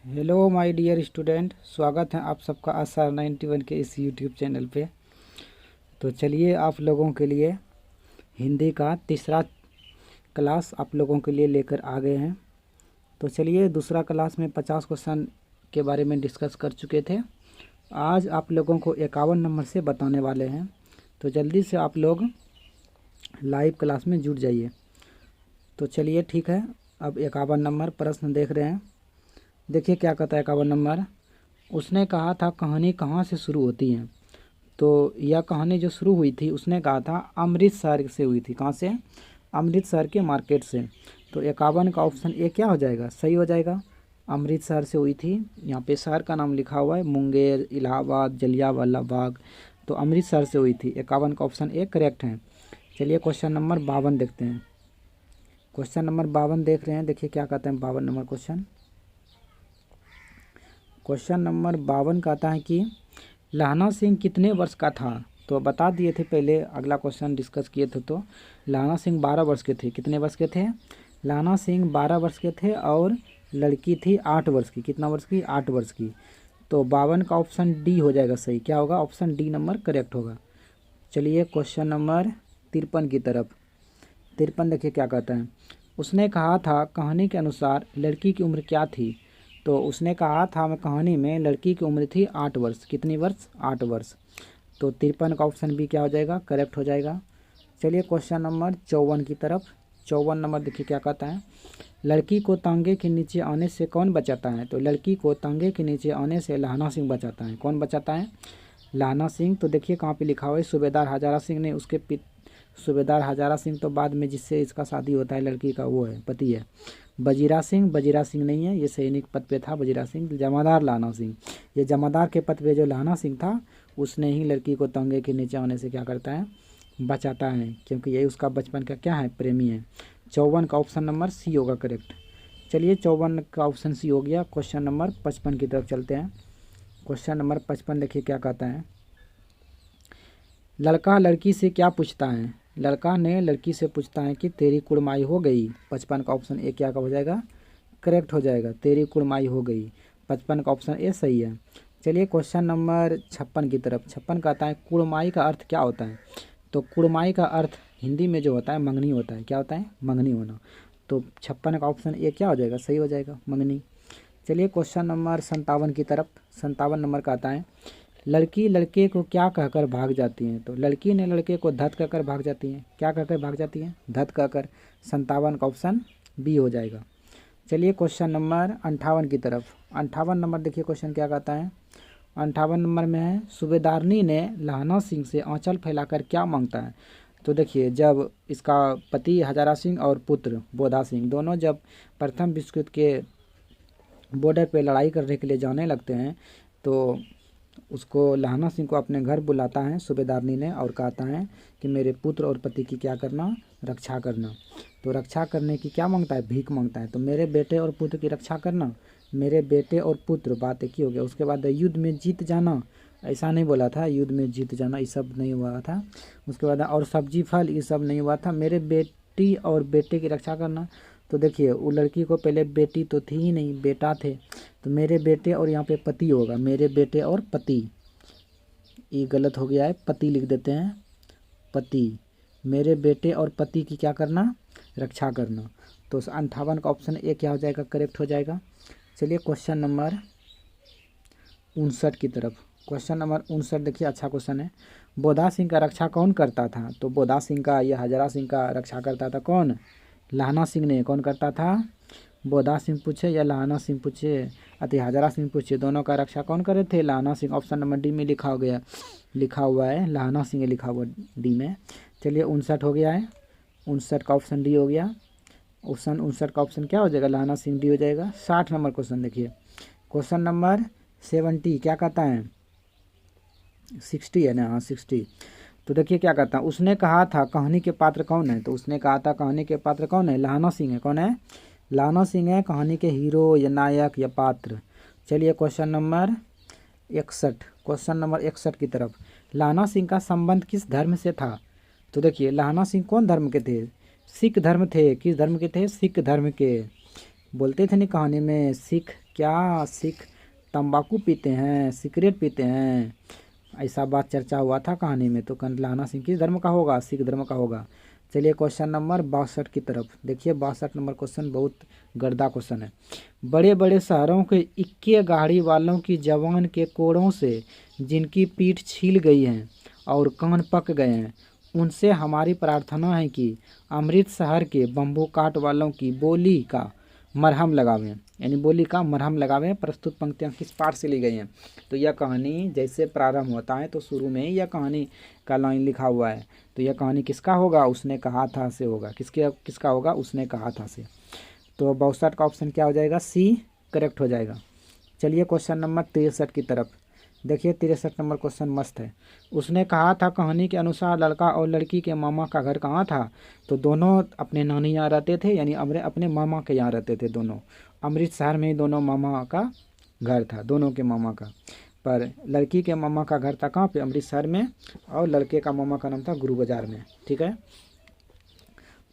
Hello my dear student, स्वागत है आप सबका आसार 91 के इस यूट्यूब चैनल पे। तो चलिए आप लोगों के लिए हिंदी का तीसरा क्लास आप लोगों के लिए लेकर आ गए हैं। तो चलिए, दूसरा क्लास में 50 क्वेश्चन के बारे में डिस्कस कर चुके थे। आज आप लोगों को 51 नंबर से बताने वाले हैं। तो जल्दी से आप लोग लाइव क्लास में जुड़ जाइए। तो चलिए ठीक है, अब 51 नंबर प्रश्न देख रहे हैं। देखिए क्या कहता है 51 नंबर। उसने कहा था कहानी कहाँ से शुरू होती है। तो यह कहानी जो शुरू हुई थी, उसने कहा था अमृतसर से हुई थी। कहाँ से? अमृतसर के मार्केट से। तो 51 का ऑप्शन ए क्या हो जाएगा? सही हो जाएगा। अमृतसर से हुई थी। यहाँ पे शहर का नाम लिखा हुआ है, मुंगेर, इलाहाबाद, जलियांवाला बाग। तो अमृतसर से हुई थी। 51 का ऑप्शन ए करेक्ट है। चलिए क्वेश्चन नंबर 52 देखते हैं। क्वेश्चन नंबर 52 देख रहे हैं। देखिए क्या कहते हैं 52 नंबर क्वेश्चन। क्वेश्चन नंबर 52 कहता है कि लहना सिंह कितने वर्ष का था। तो बता दिए थे पहले, अगला क्वेश्चन डिस्कस किए थे। तो लहना सिंह 12 वर्ष के थे। कितने वर्ष के थे? लहना सिंह 12 वर्ष के थे और लड़की थी 8 वर्ष की। कितना वर्ष की? 8 वर्ष की। तो 52 का ऑप्शन डी हो जाएगा सही। क्या होगा? ऑप्शन डी नंबर करेक्ट होगा। चलिए क्वेश्चन नंबर 53 की तरफ। 53 देखिए क्या कहता है। उसने कहा था कहानी के अनुसार लड़की की उम्र क्या थी। तो उसने कहा था मैं कहानी में लड़की की उम्र थी 8 वर्ष। कितनी वर्ष? 8 वर्ष। तो 53 का ऑप्शन बी क्या हो जाएगा? करेक्ट हो जाएगा। चलिए क्वेश्चन नंबर 54 की तरफ। 54 नंबर देखिए क्या कहता है। लड़की को तांगे के नीचे आने से कौन बचाता है। तो लड़की को तांगे के नीचे आने से लहना सिंह बचाता है। कौन बचाता है? लहना सिंह। तो देखिए कहाँ पे लिखा हुआ है, सूबेदार हजारा सिंह ने। उसके सूबेदार हजारा सिंह तो बाद में जिससे इसका शादी होता है लड़की का, वो है पति है। बजीरा सिंह, बजीरा सिंह नहीं है, ये सैनिक पद पे था बजीरा सिंह। जमादार लहना सिंह, ये जमादार के पद पे जो लहना सिंह था, उसने ही लड़की को तंगे के नीचे आने से क्या करता है? बचाता है, क्योंकि यही उसका बचपन का क्या है? प्रेमी है। 54 का ऑप्शन नंबर सी होगा करेक्ट। चलिए 54 का ऑप्शन सी हो गया। क्वेश्चन नंबर 55 की तरफ चलते हैं। क्वेश्चन नंबर 55 देखिए क्या कहता है। लड़का लड़की से क्या पूछता है। लड़का ने लड़की से पूछता है कि तेरी कुड़माई हो गई। 55 का ऑप्शन ए क्या का हो जाएगा? करेक्ट हो जाएगा। तेरी कुड़माई हो गई। 55 का ऑप्शन ए सही है। चलिए क्वेश्चन नंबर 56 की तरफ। 56 कहता है कुड़माई का अर्थ क्या होता है। तो कुड़माई का अर्थ हिंदी में जो होता है मंगनी होता है। क्या होता है? मंगनी होना। तो 56 का ऑप्शन ए क्या हो जाएगा? सही हो जाएगा, मंगनी। चलिए क्वेश्चन नंबर 57 की तरफ। 57 नंबर का आता है लड़की लड़के को क्या कहकर भाग जाती है। तो लड़की ने लड़के को धत कहकर भाग जाती है। क्या कहकर भाग जाती है? धत कहकर। 57 का ऑप्शन बी हो जाएगा। चलिए क्वेश्चन नंबर 58 की तरफ। 58 नंबर देखिए क्वेश्चन क्या कहता है। 58 नंबर में है सूबेदारनी ने लहना सिंह से आंचल फैलाकर क्या मांगता है। तो देखिए जब इसका पति हजारा सिंह और पुत्र बोधा सिंह दोनों जब प्रथम विश्व युद्ध के बॉर्डर पे लड़ाई करने के लिए जाने लगते हैं, तो उसको लहना सिंह को अपने घर बुलाता है सूबेदारनी ने और कहता है कि मेरे पुत्र और पति की क्या करना? रक्षा करना। तो रक्षा करने की क्या मांगता है? भीख मांगता है। तो मेरे बेटे और पुत्र की रक्षा करना, मेरे बेटे और पुत्र, बात एक ही हो गया। उसके बाद युद्ध में जीत जाना, ऐसा नहीं बोला था युद्ध में जीत जाना, ये सब नहीं हुआ था। उसके बाद और सब्जी फल, ये सब नहीं हुआ था। मेरे बेटी और बेटे की रक्षा करना। तो देखिए वो लड़की को पहले बेटी तो थी ही नहीं, बेटा थे। तो मेरे बेटे और यहाँ पे पति होगा, मेरे बेटे और पति। ये गलत हो गया है, पति लिख देते हैं, पति। मेरे बेटे और पति की क्या करना? रक्षा करना। तो 58 का ऑप्शन ए क्या हो जाएगा? करेक्ट हो जाएगा। चलिए क्वेश्चन नंबर 59 की तरफ। क्वेश्चन नंबर 59 देखिए अच्छा क्वेश्चन है। बोधा सिंह का रक्षा कौन करता था। तो बोधा सिंह का या हजारा सिंह का रक्षा करता था कौन? लहना सिंह ने। कौन करता था? बोधा सिंह पूछे या लहना सिंह पूछे, अति हजारा सिंह पूछे, दोनों का रक्षा कौन करे थे? लहना सिंह। ऑप्शन नंबर डी में लिखा हो गया, लिखा हुआ है लहना सिंह लिखा हुआ डी में। चलिए 59 हो गया है। 59 का ऑप्शन डी हो गया। ऑप्शन 59 का ऑप्शन क्या हो जाएगा? लहना सिंह डी हो जाएगा। 60 नंबर क्वेश्चन देखिए। क्वेश्चन नंबर 70 क्या कहता है? 60 है ना? हाँ 60। तो देखिए क्या कहता है। उसने कहा था कहानी के पात्र कौन है। तो उसने कहा था कहानी के पात्र कौन है? लहना सिंह है। कौन है? लहना सिंह है कहानी के हीरो या नायक या पात्र। चलिए क्वेश्चन नंबर 61। क्वेश्चन नंबर 61 की तरफ। लहना सिंह का संबंध किस धर्म से था। तो देखिए लहना सिंह कौन धर्म के थे? सिख धर्म थे। किस धर्म के थे? सिख धर्म के। बोलते थे नहीं कहानी में, सिख क्या सिख तंबाकू पीते हैं, सिगरेट पीते हैं? ऐसा बात चर्चा हुआ था कहानी में। तो कंडलाना सिंह किस धर्म का होगा? सिख धर्म का होगा। चलिए क्वेश्चन नंबर 62 की तरफ देखिए। 62 नंबर क्वेश्चन बहुत गर्दा क्वेश्चन है। बड़े बड़े शहरों के इक्के गाड़ी वालों की जवान के कोड़ों से जिनकी पीठ छील गई है और कान पक गए हैं, उनसे हमारी प्रार्थना है कि अमृत शहर के बम्बू काट वालों की बोली का मरहम लगावें, यानी बोली का मरहम लगावें। प्रस्तुत पंक्तियाँ किस पाठ से ली गई हैं? तो यह कहानी जैसे प्रारंभ होता है तो शुरू में ही यह कहानी का लाइन लिखा हुआ है। तो यह कहानी किसका होगा? उसने कहा था से होगा। किसका होगा? उसने कहा था से। तो 62 का ऑप्शन क्या हो जाएगा? सी करेक्ट हो जाएगा। चलिए क्वेश्चन नंबर 63 की तरफ देखिए। 63 नंबर क्वेश्चन मस्त है। उसने कहा था कहानी के अनुसार लड़का और लड़की के मामा का घर कहाँ था? तो दोनों अपने नानी यहाँ रहते थे, यानी अपने मामा के यहाँ रहते थे दोनों। अमृत शहर में ही दोनों मामा का घर था, दोनों के मामा का। पर लड़की के मामा का घर था कहाँ पे? अमृतसर में। और लड़के का मामा का नाम था गुरु बाजार में। ठीक है।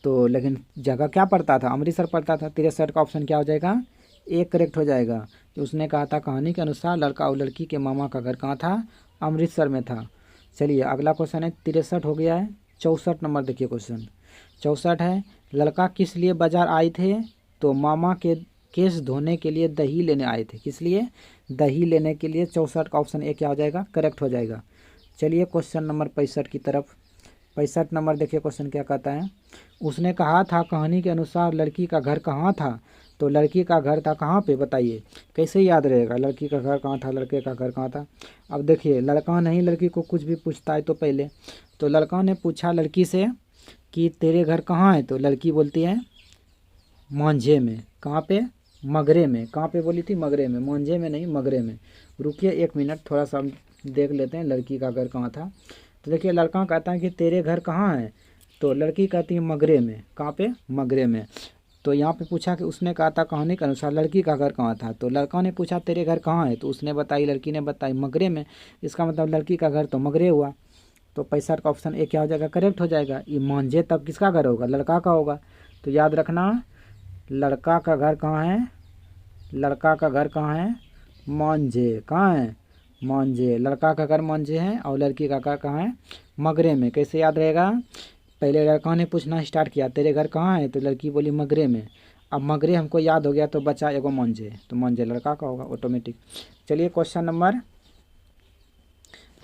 तो लेकिन जगह क्या पड़ता था? अमृतसर पड़ता था। 63 का ऑप्शन क्या हो जाएगा? एक करेक्ट हो जाएगा। तो उसने कहा था कहानी के अनुसार लड़का और लड़की के मामा का घर कहाँ था? अमृतसर में था। चलिए अगला क्वेश्चन है। 63 हो गया है। 64 नंबर देखिए क्वेश्चन। 64 है, लड़का किस लिए बाजार आए थे? तो मामा के केस धोने के लिए दही लेने आए थे। किस लिए? दही लेने के लिए। 64 का ऑप्शन ए क्या हो जाएगा? करेक्ट हो जाएगा। चलिए क्वेश्चन नंबर 65 की तरफ। 65 नंबर देखिए क्वेश्चन क्या कहता है। उसने कहा था कहानी के अनुसार लड़की का घर कहाँ था? तो लड़की का घर था कहाँ पे? बताइए कैसे याद रहेगा? लड़की का घर कहाँ था, लड़के का घर कहाँ था? अब देखिए लड़का नहीं लड़की को कुछ भी पूछता है तो पहले तो लड़का ने पूछा लड़की से कि तेरे घर कहाँ है? तो लड़की बोलती है मांझे में। कहाँ पे? मगरे में। कहाँ पे बोली थी? मगरे में। मांझे में नहीं, मगरे में। रुकिए 1 मिनट, थोड़ा सा हम देख लेते हैं लड़की का घर कहाँ था। तो देखिए लड़का कहता है कि तेरे घर कहाँ है? तो लड़की कहती है मगरे में। कहाँ पे? मगरे में। तो यहाँ पे पूछा कि उसने कहा था कहानी के अनुसार लड़की का घर कहाँ था? तो लड़का ने पूछा तेरे घर कहाँ है? तो उसने बताई, लड़की ने बताई मगरे में। इसका मतलब लड़की का घर तो मगरे हुआ। तो 65 का ऑप्शन ए क्या हो जाएगा? करेक्ट हो जाएगा। ये मांझे तब किसका घर होगा? लड़का का होगा। तो याद रखना लड़का का घर कहाँ है? लड़का का घर कहाँ है? मांझे। कहाँ है? मांझे। लड़का का घर मांझे है और लड़की का घर कहाँ है? मगरे में। कैसे याद रहेगा? पहले लड़का ने पूछना स्टार्ट किया तेरे घर कहाँ है? तो लड़की बोली मगरे में। अब मगरे हमको याद हो गया तो बचा एगो मांझे। तो मांझे लड़का का होगा ऑटोमेटिक। चलिए क्वेश्चन नंबर,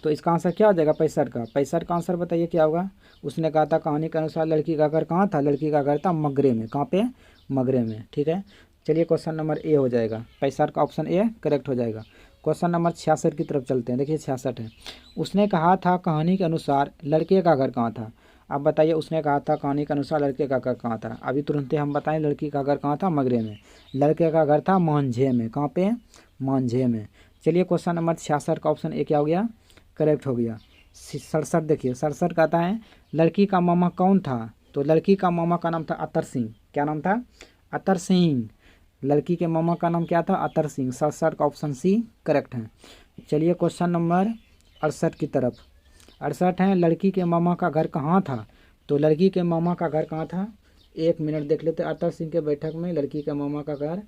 तो इसका आंसर क्या हो जाएगा? 65 का। 65 का आंसर बताइए क्या होगा? उसने कहा था कहानी के अनुसार लड़की का घर कहाँ था? लड़की का घर था मगरे में। कहाँ पे? मगरे में। ठीक है। चलिए क्वेश्चन नंबर ए हो जाएगा। 65 का ऑप्शन ए करेक्ट हो जाएगा। क्वेश्चन नंबर 66 की तरफ चलते हैं। देखिए 66 है। उसने कहा था कहानी के अनुसार लड़के का घर कहाँ था? अब बताइए उसने कहा था कहानी के अनुसार लड़के का घर कहाँ था? अभी तुरंत हम बताएं लड़की का घर कहाँ था? मगरे में। लड़के का घर था मांझे में। कहाँ पे? मांझे में। चलिए क्वेश्चन नंबर 66 का ऑप्शन ए क्या हो गया? करेक्ट हो गया। 67 देखिए। 67 कहता है लड़की का मामा कौन था? तो लड़की का मामा का नाम था अतर सिंह। क्या नाम था? अतर सिंह। लड़की के मामा का नाम क्या था? अतर सिंह। 67 का ऑप्शन सी करेक्ट है। चलिए क्वेश्चन नंबर 68 की तरफ। 68 है लड़की के मामा का घर कहाँ था? तो लड़की के मामा का घर कहाँ था? 1 मिनट देख लेते। अतर सिंह के बैठक में लड़की के मामा का घर,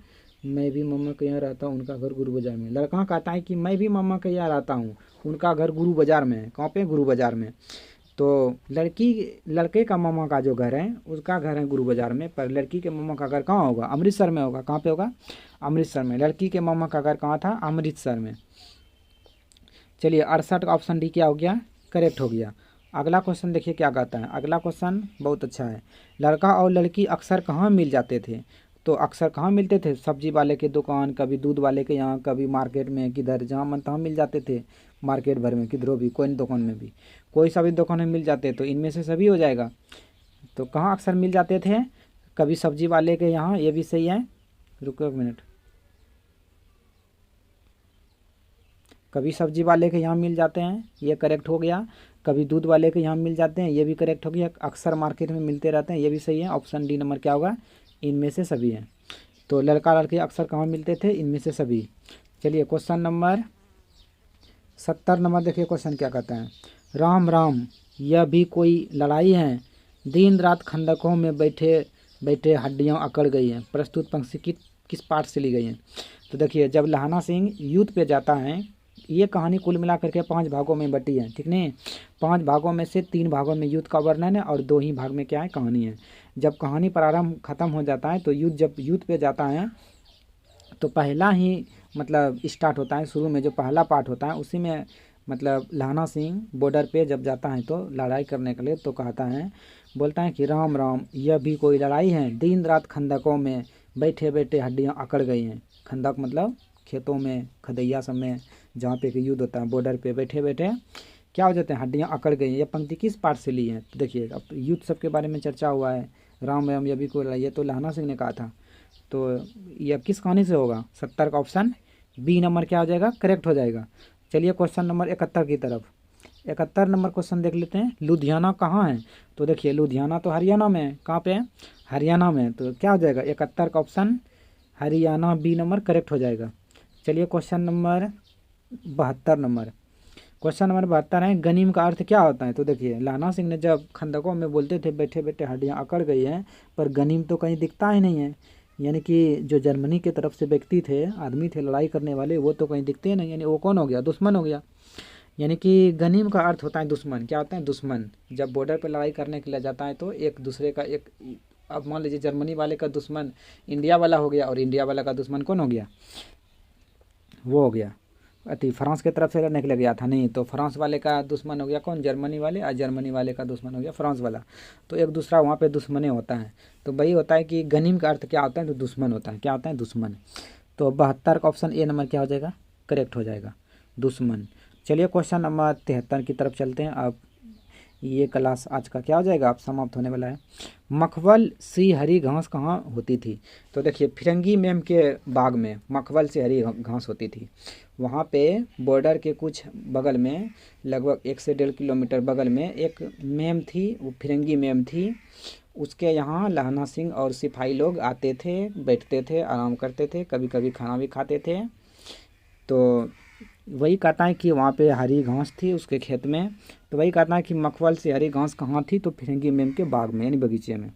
मैं भी मामा के यहाँ रहता हूँ, उनका घर गुरु बाजार में। लड़का कहता है कि मैं भी मामा के यहाँ रहता हूँ, उनका घर गुरु बाजार में है। कहाँ पे? गुरु बाजार में। तो लड़के का मामा का जो घर है उसका घर है गुरु बाजार में, पर लड़की के मामा का घर कहाँ होगा? अमृतसर में होगा। कहाँ पे होगा? अमृतसर में। लड़की के मामा का घर कहाँ था? अमृतसर में। चलिए 68 का ऑप्शन डी क्या हो गया? करेक्ट हो गया। अगला क्वेश्चन देखिए क्या कहता है। अगला क्वेश्चन बहुत अच्छा है। लड़का और लड़की अक्सर कहाँ मिल जाते थे? तो अक्सर कहाँ मिलते थे? सब्जी वाले के दुकान, कभी दूध वाले के यहाँ, कभी मार्केट में, किधर जहाँ मन तहाँ मिल जाते थे। मार्केट भर में किधरों भी, कोई दुकान में भी, कोई सा भी दुकान में मिल जाते। तो इनमें से सभी हो जाएगा। तो कहाँ अक्सर मिल जाते थे? कभी सब्जी वाले के यहाँ, ये भी सही है। रुको 1 मिनट। कभी सब्जी वाले के यहाँ मिल जाते हैं, ये करेक्ट हो गया। कभी दूध वाले के यहाँ मिल जाते हैं, ये भी करेक्ट हो गया। अक्सर मार्केट में मिलते रहते हैं, ये भी सही है। ऑप्शन डी नंबर क्या होगा? इनमें से सभी हैं। तो लड़का लड़की अक्सर कहाँ मिलते थे? इनमें से सभी। चलिए क्वेश्चन नंबर 70 नंबर देखिए क्वेश्चन क्या कहता है। राम राम, यह भी कोई लड़ाई है? दिन रात खंडकों में बैठे बैठे हड्डियाँ अकड़ गई हैं। प्रस्तुत पंक्ति किस पार्ट से ली गई हैं। तो देखिए, जब लहाना सिंह युद्ध पे जाता है, ये कहानी कुल मिलाकर के 5 भागों में बटी है, ठीक नहीं। 5 भागों में से 3 भागों में युद्ध का वर्णन है और 2 ही भाग में क्या है, कहानी है। जब कहानी प्रारंभ खत्म हो जाता है तो जब युद्ध पे जाता है तो पहला ही मतलब स्टार्ट होता है, शुरू में जो पहला पार्ट होता है उसी में मतलब लहाना सिंह बॉर्डर पे जब जाता है तो लड़ाई करने के लिए, तो कहता है, बोलता है कि राम राम, यह भी कोई लड़ाई है, दिन रात खंदकों में बैठे बैठे हड्डियाँ अकड़ गई हैं। खंदक मतलब खेतों में, खदैया सब में जहाँ पे कि युद्ध होता है, बॉर्डर पे बैठे बैठे क्या हो जाते हैं, हड्डियाँ अकड़ गई हैं। ये पंक्ति किस पार्ट से ली है, तो देखिए अब युद्ध सब के बारे में चर्चा हुआ है, राम राम यह भी कोई लड़ाई है, तो लहाना सिंह ने कहा था। तो यह किस कहानी से होगा, 70 का ऑप्शन बी नंबर क्या हो जाएगा, करेक्ट हो जाएगा। चलिए क्वेश्चन नंबर 71 की तरफ। 71 नंबर क्वेश्चन देख लेते हैं। लुधियाना कहाँ है, तो देखिए लुधियाना तो हरियाणा में है। कहाँ पे है, हरियाणा में। तो क्या हो जाएगा, 71 का option Haryana, B number correct हो जाएगा। चलिए क्वेश्चन नंबर 72 नंबर। क्वेश्चन नंबर 72 है, गनीम का अर्थ क्या होता है। तो देखिए लहाना सिंह ने जब खंदकों में बोलते थे बैठे बैठे हड्डियाँ अकड़ गई हैं, पर गनीम तो कहीं दिखता ही नहीं है, यानी कि जो जर्मनी की तरफ से व्यक्ति थे, आदमी थे लड़ाई करने वाले, वो तो कहीं दिखते ही नहीं, यानी वो कौन हो गया, दुश्मन हो गया। यानी कि गनीम का अर्थ होता है दुश्मन। क्या होता है, दुश्मन। जब बॉर्डर पर लड़ाई करने के लिए जाता है तो एक दूसरे का एक, अब मान लीजिए जर्मनी वाले का दुश्मन इंडिया वाला हो गया और इंडिया वाला का दुश्मन कौन हो गया, वो हो गया अति फ्रांस की तरफ से लड़ने के लिए गया था, नहीं तो फ्रांस वाले का दुश्मन हो गया कौन, जर्मनी वाले, और जर्मनी वाले का दुश्मन हो गया फ्रांस वाला। तो एक दूसरा वहाँ पे दुश्मने होता है। तो वही होता है कि गनीम का अर्थ क्या होता है, तो दुश्मन होता है। क्या होता है, दुश्मन। तो 72 का ऑप्शन ए नंबर क्या हो जाएगा, करेक्ट हो जाएगा, दुश्मन। चलिए क्वेश्चन नंबर 73 की तरफ चलते हैं। अब ये क्लास आज का क्या हो जाएगा, अब समाप्त होने वाला है। मखमल सी हरी घास कहाँ होती थी। तो देखिए फिरंगी मैम के बाग में मखमल सी हरी घास होती थी। वहाँ पे बॉर्डर के कुछ बगल में, लगभग 1 से 1.5 किलोमीटर बगल में एक मैम थी, वो फिरंगी मैम थी। उसके यहाँ लहाना सिंह और सिपाही लोग आते थे, बैठते थे, आराम करते थे, कभी कभी खाना भी खाते थे। तो वही कहता है कि वहाँ पे हरी घास थी उसके खेत में। तो वही कहता है कि मखमल से हरी घास कहाँ थी, तो फिरंगी मैम के बाग में, यानी बगीचे में।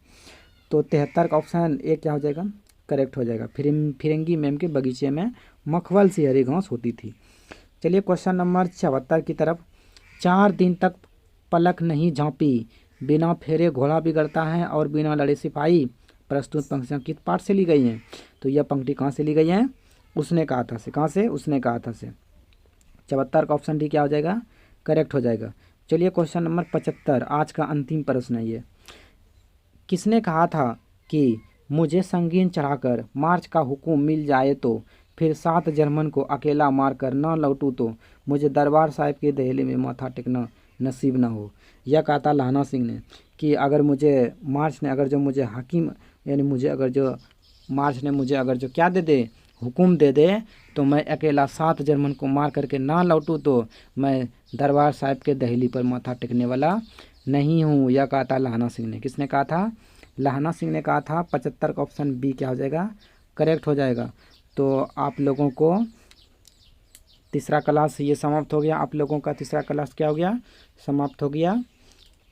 तो 73 का ऑप्शन ए क्या हो जाएगा, करेक्ट हो जाएगा। फिरंगी मैम के बगीचे में मखमल से हरी घास होती थी। चलिए क्वेश्चन नंबर 74 की तरफ। 4 दिन तक पलक नहीं झांपी, बिना फेरे घोड़ा बिगड़ता है और बिना लड़े सिपाही। प्रस्तुत पंक्तियाँ किस पाठ से ली गई हैं, तो यह पंक्ति कहाँ से ली गई है, उसने कहा था से। कहाँ से, उसने कहा था से। 74 का ऑप्शन डी क्या हो जाएगा, करेक्ट हो जाएगा। चलिए क्वेश्चन नंबर 75, आज का अंतिम प्रश्न है ये। किसने कहा था कि मुझे संगीन चढ़ाकर मार्च का हुक्म मिल जाए तो फिर 7 जर्मन को अकेला मारकर ना लौटूँ तो मुझे दरबार साहिब की दहली में माथा टेकना नसीब ना हो। यह कहा था लहाना सिंह ने कि अगर मुझे मार्च ने अगर जो मुझे हाकिम, यानी मुझे अगर जो मार्च ने मुझे अगर जो क्या दे दे, हुक्म दे दे, तो मैं अकेला 7 जर्मन को मार करके ना लौटूँ तो मैं दरबार साहिब के दहली पर माथा टेकने वाला नहीं हूँ। यह कहा था लहाना सिंह ने। किसने कहा था, लहाना सिंह ने कहा था। 75 का ऑप्शन बी क्या हो जाएगा, करेक्ट हो जाएगा। तो आप लोगों को तीसरा क्लास ये समाप्त हो गया। आप लोगों का तीसरा क्लास क्या हो गया, समाप्त हो गया।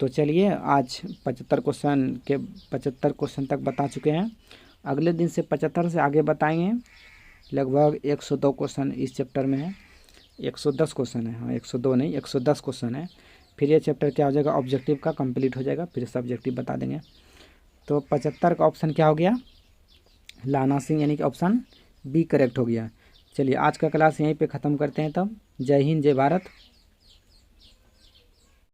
तो चलिए आज 75 क्वेश्चन के 75 क्वेश्चन तक बता चुके हैं। अगले दिन से 75 से आगे बताएंगे। लगभग 102 क्वेश्चन इस चैप्टर में है, 110 क्वेश्चन है, हाँ 102 नहीं 110 क्वेश्चन है। फिर ये चैप्टर क्या हो जाएगा, ऑब्जेक्टिव का कंप्लीट हो जाएगा, फिर सब्जेक्टिव बता देंगे। तो 75 का ऑप्शन क्या हो गया, लहाना सिंह, यानी कि ऑप्शन बी करेक्ट हो गया। चलिए आज का क्लास यहीं पे ख़त्म करते हैं। तब जय हिंद, जय भारत।